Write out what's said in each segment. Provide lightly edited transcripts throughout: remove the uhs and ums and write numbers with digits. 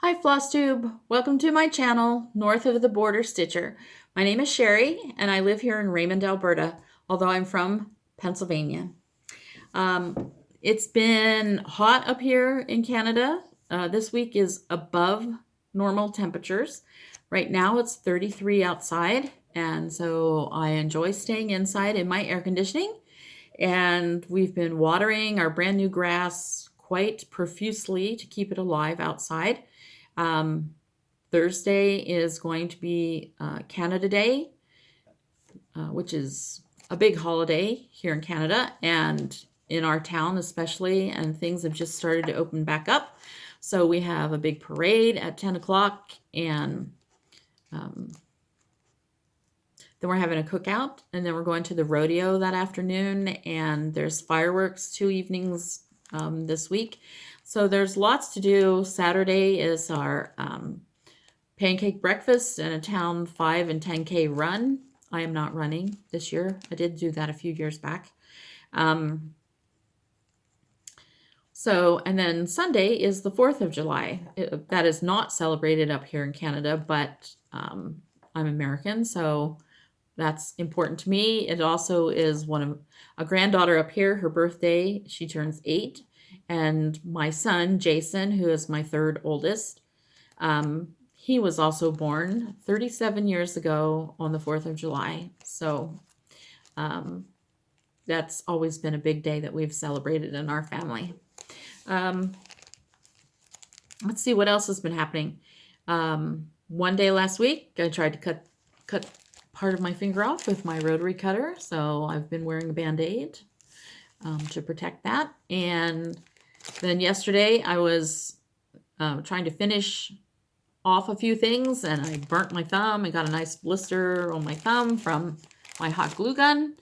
Hi Flosstube, welcome to my channel, North of the Border Stitcher. My name is Sherry and I live here in Raymond, Alberta, although I'm from Pennsylvania. It's been hot up here in Canada. This week is above normal temperatures. Right now it's 33 outside, and so I enjoy staying inside in my air conditioning. And we've been watering our brand new grass quite profusely to keep it alive outside. Thursday is going to be Canada Day, which is a big holiday here in Canada and in our town especially, and things have just started to open back up. So we have a big parade at 10 o'clock, and then we're having a cookout, and then we're going to the rodeo that afternoon, and there's fireworks 2 evenings this week. So there's lots to do. Saturday is our pancake breakfast and a town 5 and 10K run. I am not running this year. I did do that a few years back. And then Sunday is the 4th of July. That is not celebrated up here in Canada, but I'm American, so that's important to me. It also is a granddaughter up here, her birthday. She turns 8. And my son, Jason, who is my third oldest, he was also born 37 years ago on the 4th of July. So that's always been a big day that we've celebrated in our family. Let's see what else has been happening. One day last week, I tried to cut part of my finger off with my rotary cutter. So I've been wearing a Band-Aid to protect that. And then yesterday I was trying to finish off a few things, and I burnt my thumb and got a nice blister on my thumb from my hot glue gun.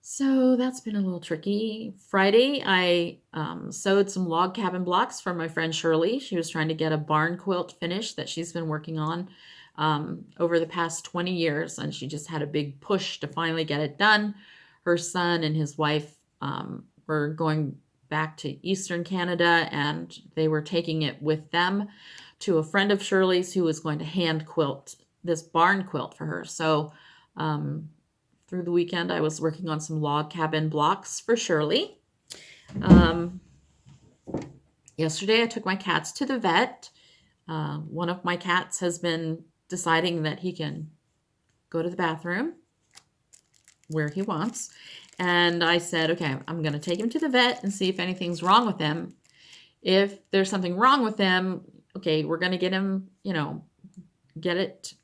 So that's been a little tricky. Friday, I sewed some log cabin blocks for my friend Shirley. She was trying to get a barn quilt finish that she's been working on over the past 20 years, and she just had a big push to finally get it done. Her son and his wife were going back to Eastern Canada, and they were taking it with them to a friend of Shirley's who was going to hand quilt this barn quilt for her. So through the weekend, I was working on some log cabin blocks for Shirley. Yesterday, I took my cats to the vet. One of my cats has been deciding that he can go to the bathroom where he wants. And I said, okay, I'm going to take him to the vet and see if anything's wrong with him. If there's something wrong with him, okay, we're going to get him, get it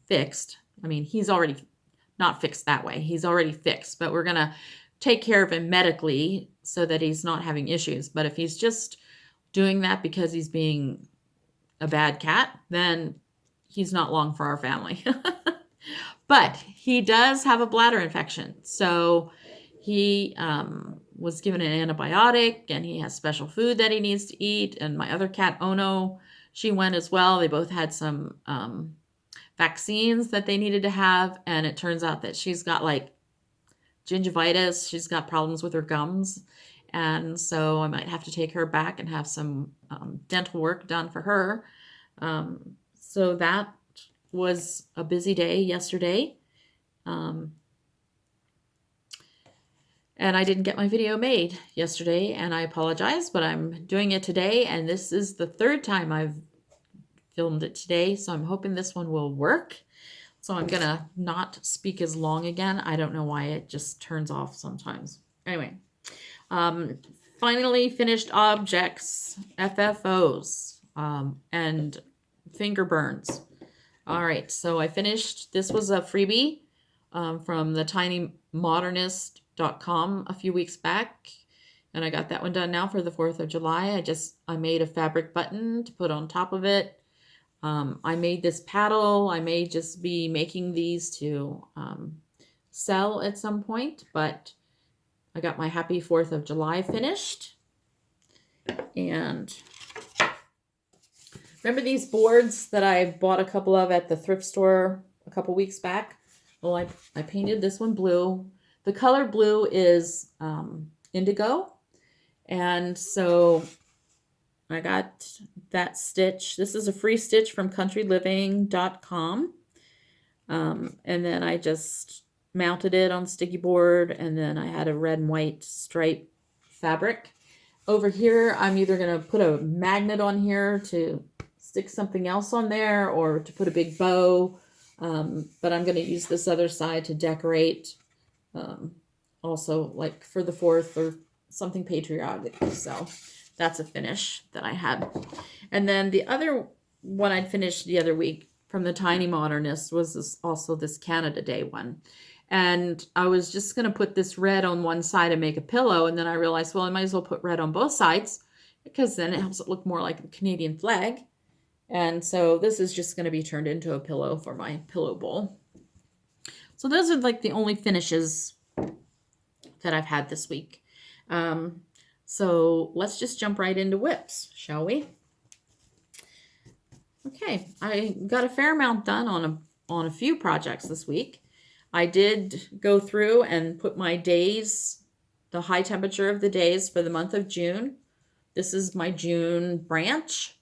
fixed. I mean, he's already not fixed that way. He's already fixed, but we're going to take care of him medically so that he's not having issues. But if he's just doing that because he's being a bad cat, then he's not long for our family. But he does have a bladder infection. So he was given an antibiotic, and he has special food that he needs to eat. And my other cat, Ono, she went as well. They both had some vaccines that they needed to have. And it turns out that she's got like gingivitis. She's got problems with her gums. And so I might have to take her back and have some dental work done for her. So that was a busy day yesterday. And I didn't get my video made yesterday, and I apologize, but I'm doing it today, and this is the 3rd time I've filmed it today, so I'm hoping this one will work. So I'm gonna not speak as long again. I don't know why it just turns off sometimes. Anyway, finally finished objects, FFOs, and finger burns. All right, so I finished, this was a freebie from the tinymodernist.com a few weeks back, and I got that one done now for the 4th of July. I made a fabric button to put on top of it. I made this paddle. I may just be making these to sell at some point, but I got my happy 4th of July finished. And remember these boards that I bought a couple of at the thrift store a couple weeks back? Well, I painted this one blue. The color blue is indigo. And so I got that stitch. This is a free stitch from countryliving.com. And then I just mounted it on sticky board, and then I had a red and white stripe fabric. Over here, I'm either going to put a magnet on here to stick something else on there or to put a big bow. But I'm going to use this other side to decorate. Also, like for the 4th or something patriotic. So that's a finish that I had. And then the other one I'd finished the other week from the Tiny Modernist was also this Canada Day one. And I was just going to put this red on one side and make a pillow. And then I realized, well, I might as well put red on both sides because then it helps it look more like the Canadian flag. And so this is just going to be turned into a pillow for my pillow bowl. So those are like the only finishes that I've had this week. So let's just jump right into whips, shall we? Okay, I got a fair amount done on a few projects this week. I did go through and put my days, the high temperature of the days for the month of June. This is my June branch.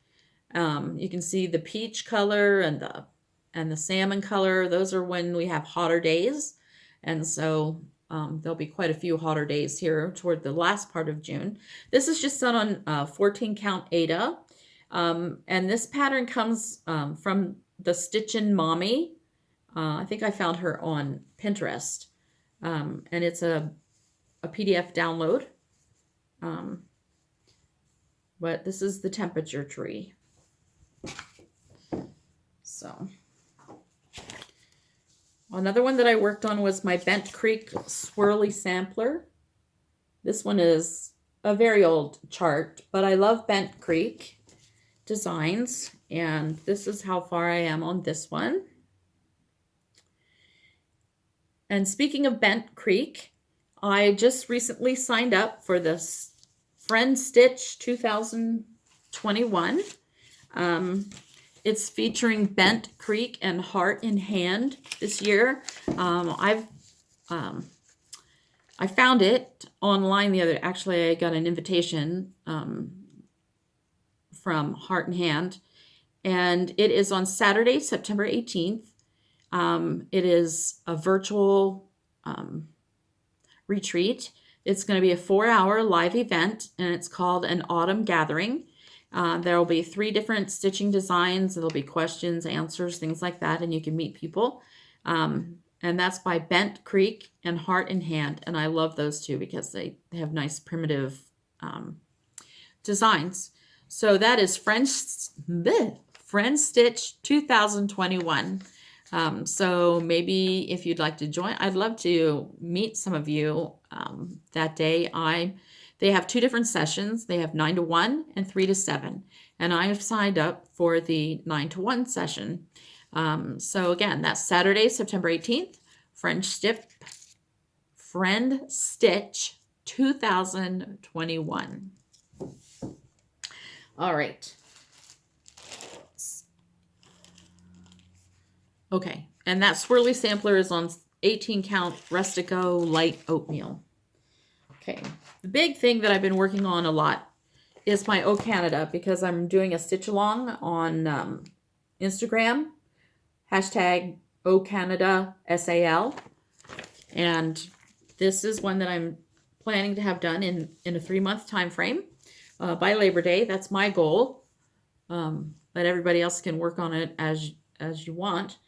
You can see the peach color and the salmon color. Those are when we have hotter days. And so there'll be quite a few hotter days here toward the last part of June. This is just done on 14 count Aida. And this pattern comes from the Stitchin' Mommy. I think I found her on Pinterest. And it's a PDF download. But this is the temperature tree. So another one that I worked on was my Bent Creek Swirly Sampler. This one is a very old chart, but I love Bent Creek designs, and this is how far I am on this one. And speaking of Bent Creek, I just recently signed up for this Friendstitch 2021. It's featuring Bent Creek and Heart in Hand this year. I found it online actually I got an invitation from Heart in Hand, and it is on Saturday, September 18th. It is a virtual retreat. It's going to be a 4-hour live event, and it's called an Autumn Gathering. There will be 3 different stitching designs. There'll be questions, answers, things like that, and you can meet people. And that's by Bent Creek and Heart in Hand. And I love those two because they have nice primitive designs. So that is Friendstitch 2021. So maybe if you'd like to join, I'd love to meet some of you that day. They have 2 different sessions. They have 9 to 1 and 3 to 7. And I have signed up for the 9 to 1 session. So again, that's Saturday, September 18th, Friendstitch 2021. All right. Okay, and that Swirly Sampler is on 18 count Rustico Light Oatmeal. Okay, the big thing that I've been working on a lot is my O Canada, because I'm doing a stitch along on Instagram, hashtag O Canada SAL. And this is one that I'm planning to have done in a 3-month time frame by Labor Day. That's my goal. But everybody else can work on it as you want.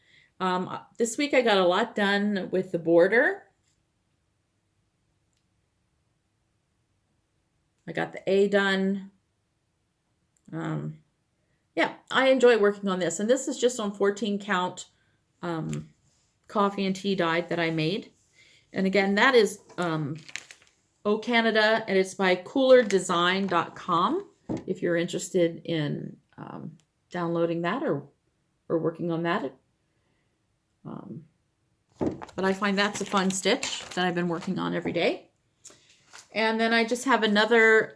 This week I got a lot done with the border. I got the A done. Yeah, I enjoy working on this. And this is just on 14 count coffee and tea dyed that I made. And again, that is O Canada, and it's by coolerdesign.com if you're interested in downloading that or working on that. But I find that's a fun stitch that I've been working on every day. And then I just have another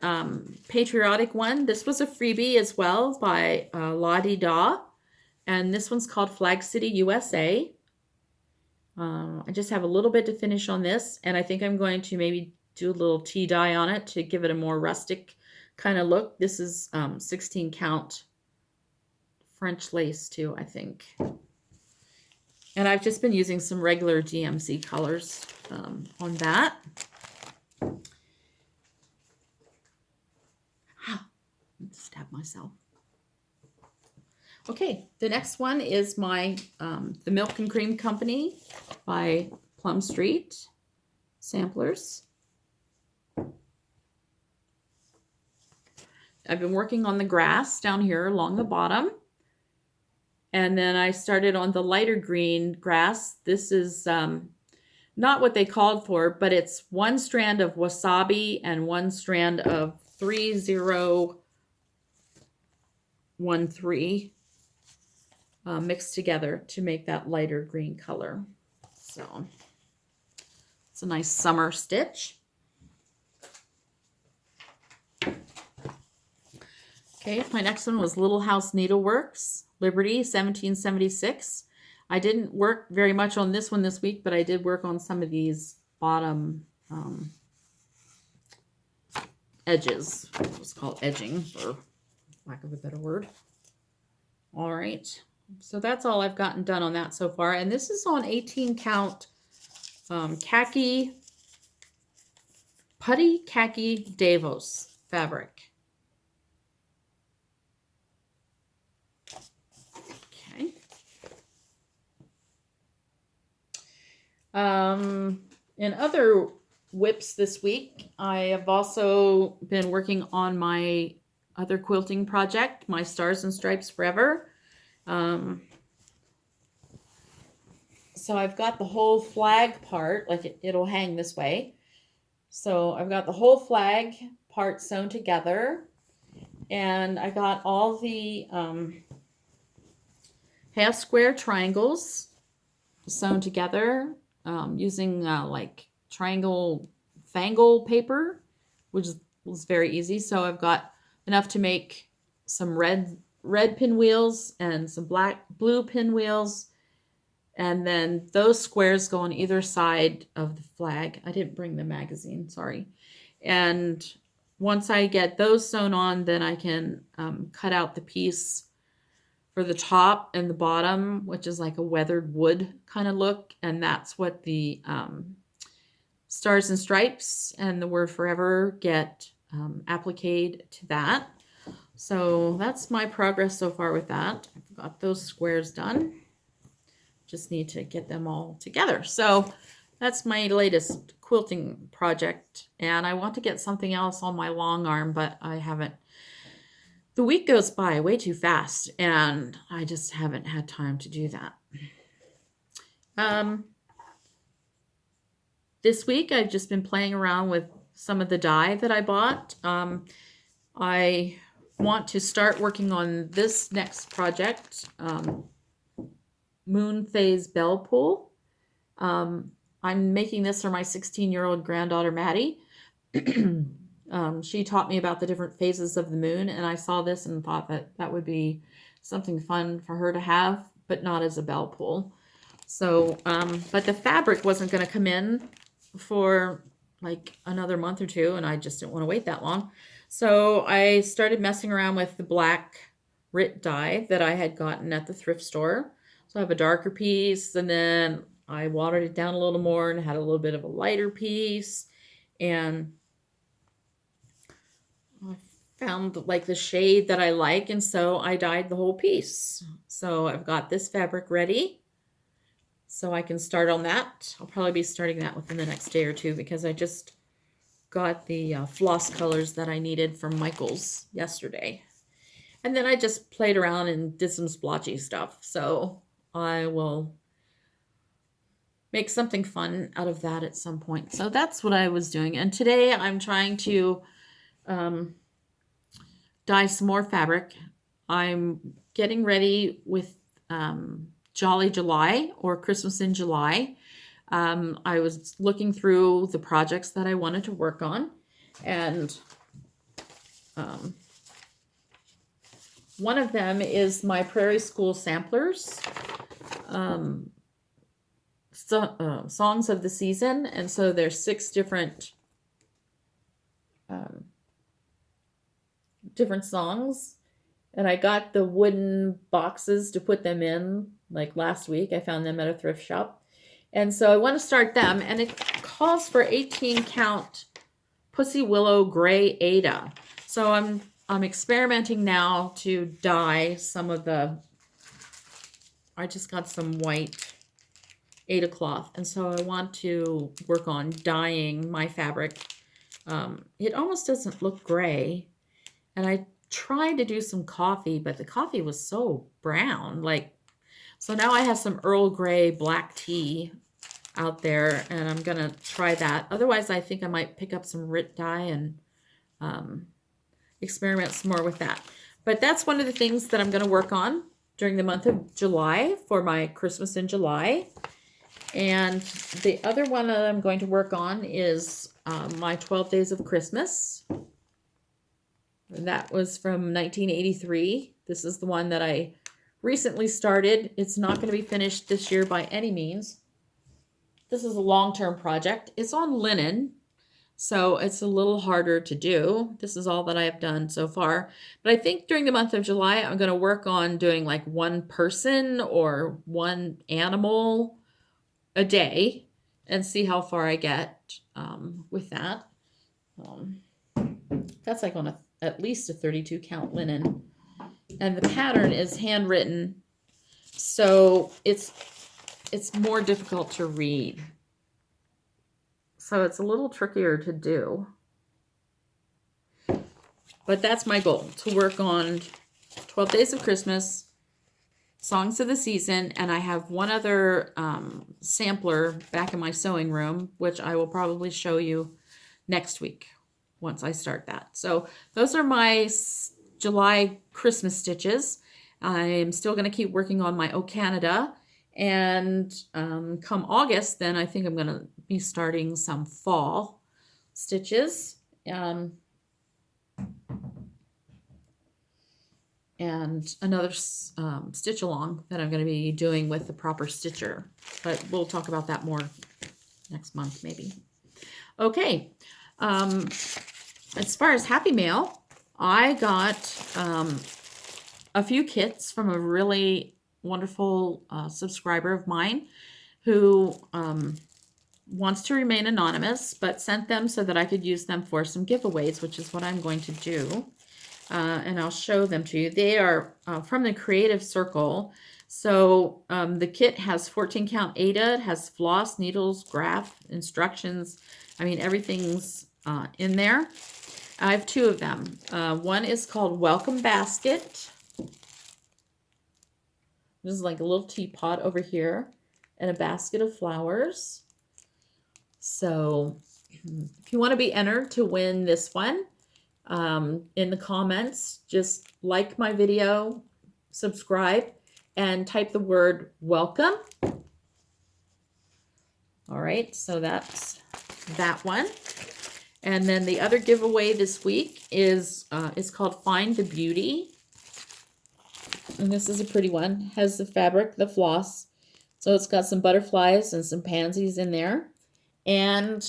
patriotic one. This was a freebie as well by La Di Da. And this one's called Flag City, USA. I just have a little bit to finish on this. And I think I'm going to maybe do a little tea dye on it to give it a more rustic kind of look. This is 16 count French lace too, I think. And I've just been using some regular GMC colors on that. Stab myself. Okay, the next one is my the Milk and Cream Company by Plum Street samplers. I've been working on the grass down here along the bottom. And then I started on the lighter green grass. This is not what they called for, but it's one strand of wasabi and one strand of 3013 mixed together to make that lighter green color. So it's a nice summer stitch. Okay, my next one was Little House Needleworks, Liberty, 1776. I didn't work very much on this one this week, but I did work on some of these bottom edges. It's called edging, for lack of a better word. All right, so that's all I've gotten done on that so far. And this is on 18 count khaki, putty khaki Davos fabric. In other whips this week, I have also been working on my other quilting project, my Stars and Stripes Forever. So I've got the whole flag part, like it'll hang this way. So I've got the whole flag part sewn together, and I got all the half square triangles sewn together using like triangle fangle paper, which was very easy. So I've got enough to make some red pinwheels and some blue pinwheels, and then those squares go on either side of the flag. I didn't bring the magazine, sorry. And once I get those sewn on, then I can cut out the piece for the top and the bottom, which is like a weathered wood kind of look. And that's what the Stars and Stripes and the word forever get appliqued to that. So that's my progress so far with that. I've got those squares done. Just need to get them all together. So that's my latest quilting project. And I want to get something else on my long arm, but I haven't. The week goes by way too fast, and I just haven't had time to do that. This week, I've just been playing around with some of the dye that I bought. I want to start working on this next project, Moon Phase Bell Pull. I'm making this for my 16-year-old granddaughter, Maddie. She taught me about the different phases of the moon, and I saw this and thought that that would be something fun for her to have, but not as a bell pull. So, but the fabric wasn't going to come in for like another month or two, and I just didn't want to wait that long. So I started messing around with the black Rit dye that I had gotten at the thrift store. So I have a darker piece, and then I watered it down a little more and had a little bit of a lighter piece, and I found like the shade that I like, and so I dyed the whole piece. So I've got this fabric ready, so I can start on that. I'll probably be starting that within the next day or two, because I just got the floss colors that I needed from Michael's yesterday. And then I just played around and did some splotchy stuff. So I will make something fun out of that at some point. So that's what I was doing. And today I'm trying to dye some more fabric. I'm getting ready with Jolly July, or Christmas in July. I was looking through the projects that I wanted to work on, and one of them is my Prairie School Samplers, songs of the season. And so there's 6 different different songs. And I got the wooden boxes to put them in like last week. I found them at a thrift shop. And so I want to start them. And it calls for 18 count Pussy Willow Gray Ada. So I'm experimenting now to dye some of the, I just got some white Ada cloth. And so I want to work on dyeing my fabric. It almost doesn't look gray. And I tried to do some coffee, but the coffee was so brown. Like, so now I have some Earl Grey black tea out there, and I'm going to try that. Otherwise, I think I might pick up some RIT dye and experiment some more with that. But that's one of the things that I'm going to work on during the month of July for my Christmas in July. And the other one that I'm going to work on is my 12 Days of Christmas. That was from 1983. This is the one that I recently started. It's not going to be finished this year by any means. This is a long-term project. It's on linen, so it's a little harder to do. This is all that I have done so far. But I think during the month of July, I'm going to work on doing like one person or one animal a day and see how far I get with that. That's like on at least a 32 count linen. And the pattern is handwritten, so it's more difficult to read. So it's a little trickier to do. But that's my goal, to work on 12 Days of Christmas, Songs of the Season, and I have one other sampler back in my sewing room, which I will probably show you next week once I start that. So those are my July Christmas stitches. I'm still going to keep working on my O Canada, and come August, then I think I'm going to be starting some fall stitches. And another stitch along that I'm going to be doing with the proper stitcher. But we'll talk about that more next month, maybe. Okay. As far as Happy Mail, I got a few kits from a really wonderful subscriber of mine who wants to remain anonymous, but sent them so that I could use them for some giveaways, which is what I'm going to do. And I'll show them to you. They are from the Creative Circle. So the kit has 14 count Ada, it has floss, needles, graph, instructions. I mean, everything's in there. I have two of them. One is called Welcome Basket. This is like a little teapot over here and a basket of flowers. So if you want to be entered to win this one, in the comments, just like my video, subscribe, and type the word welcome. All right, so that's that one. And then the other giveaway this week is called Find the Beauty. And this is a pretty one. Has the fabric, the floss. So it's got some butterflies and some pansies in there. And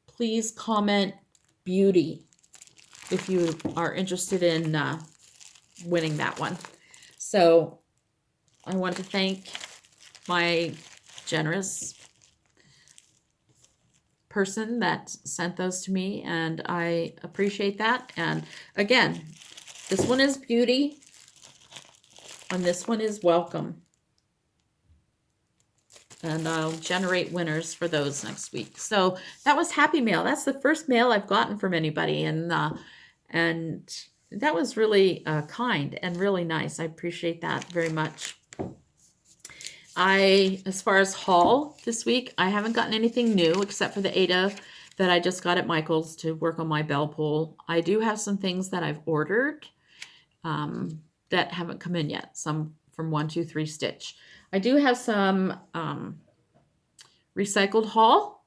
please comment beauty if you are interested in winning that one. So I want to thank my generous person that sent those to me, and I appreciate that. And again, this one is beauty and this one is welcome. And I'll generate winners for those next week. So that was Happy Mail. That's the first mail I've gotten from anybody, and that was really kind and really nice. I appreciate that very much. As far as haul this week, I haven't gotten anything new except for the Ada that I just got at Michael's to work on my bell pull. I do have some things that I've ordered that haven't come in yet. Some from 123 Stitch. I do have some recycled haul.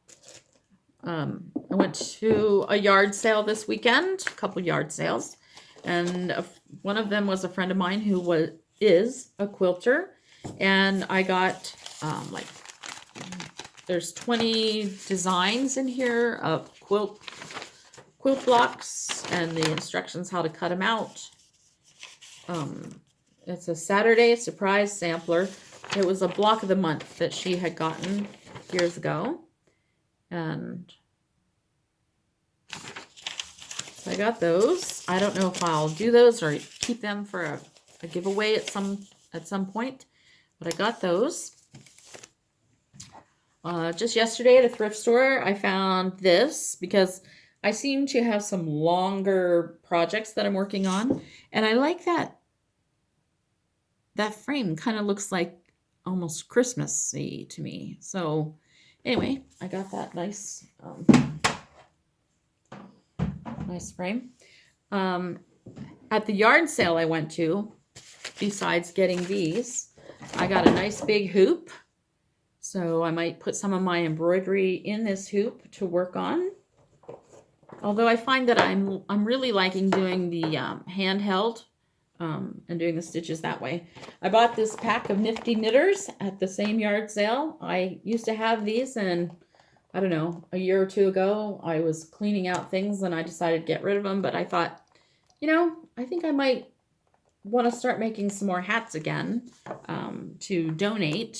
I went to a yard sale this weekend, a couple yard sales, and one of them was a friend of mine who is a quilter. And I got there's 20 designs in here of quilt blocks and the instructions how to cut them out. It's a Saturday surprise sampler. It was a block of the month that she had gotten years ago. And so I got those. I don't know if I'll do those or keep them for a giveaway at some point, but I got those. Just yesterday at a thrift store, I found this because I seem to have some longer projects that I'm working on, and I like that frame kind of looks like almost Christmassy to me. So anyway, I got that nice frame. At the yard sale I went to, besides getting these, I got a nice big hoop. So I might put some of my embroidery in this hoop to work on. Although I find that I'm really liking doing the handheld and doing the stitches that way. I bought this pack of nifty knitters at the same yard sale. I used to have these, and I don't know, a year or two ago I was cleaning out things and I decided to get rid of them, but I thought, you know, I think I might want to start making some more hats again to donate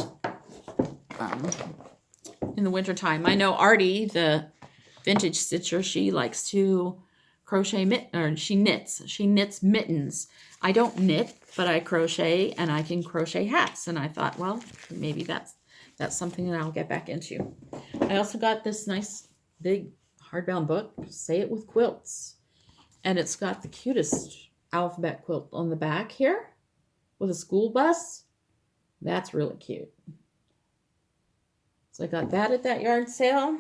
in the wintertime. I know Artie, the vintage stitcher, she likes to crochet she knits mittens. I don't knit, but I crochet, and I can crochet hats. And I thought, well, maybe that's something that I'll get back into. I also got this nice big hardbound book, Say It With Quilts. And it's got the cutest alphabet quilt on the back here with a school bus. That's really cute. So I got that at that yard sale.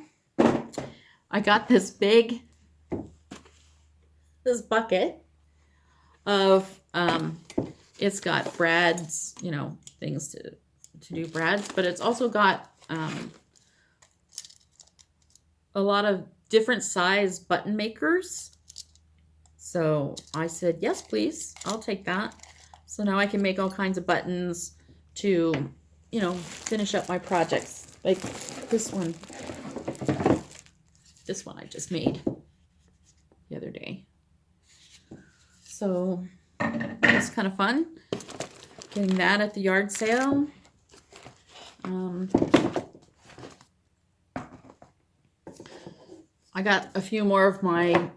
I got this bucket of, it's got brads, you know, things to do brads, but it's also got a lot of different size button makers. So I said, yes, please, I'll take that. So now I can make all kinds of buttons to, you know, finish up my projects. Like this one I just made the other day. So it's kind of fun getting that at the yard sale. I got a few more of my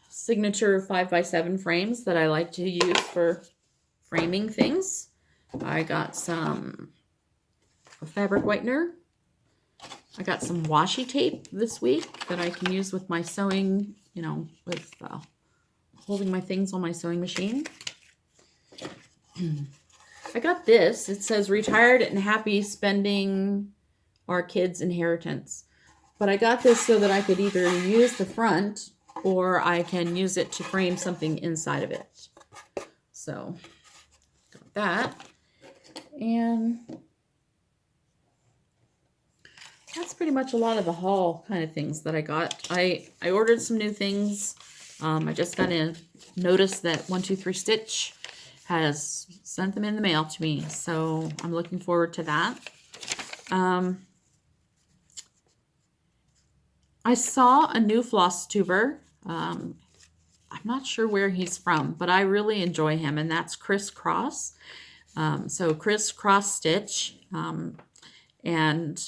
signature 5x7 frames that I like to use for framing things. I got some fabric whitener. I got some washi tape this week that I can use with my sewing, you know, with holding my things on my sewing machine. I got this. It says retired and happy spending our kids' inheritance. But I got this so that I could either use the front or I can use it to frame something inside of it. So, got that. And that's pretty much a lot of the haul kind of things that I got. I ordered some new things. I just got a notice that 123 Stitch has sent them in the mail to me. So I'm looking forward to that. I saw a new Flosstuber. I'm not sure where he's from, but I really enjoy him, and that's Xrossstitch. So Xrossstitch, and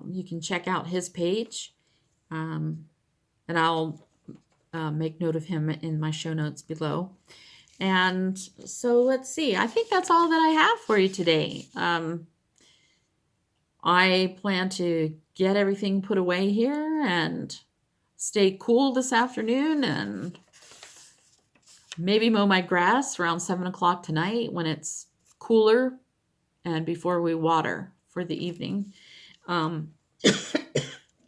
you can check out his page, and I'll make note of him in my show notes below. And so let's see. I think that's all that I have for you today. I plan to get everything put away here and stay cool this afternoon, and maybe mow my grass around 7 o'clock tonight when it's cooler and before we water for the evening.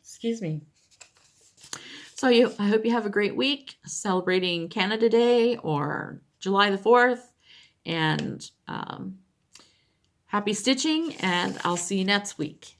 Excuse me. So I hope you have a great week celebrating Canada Day or July the 4th, and happy stitching, and I'll see you next week.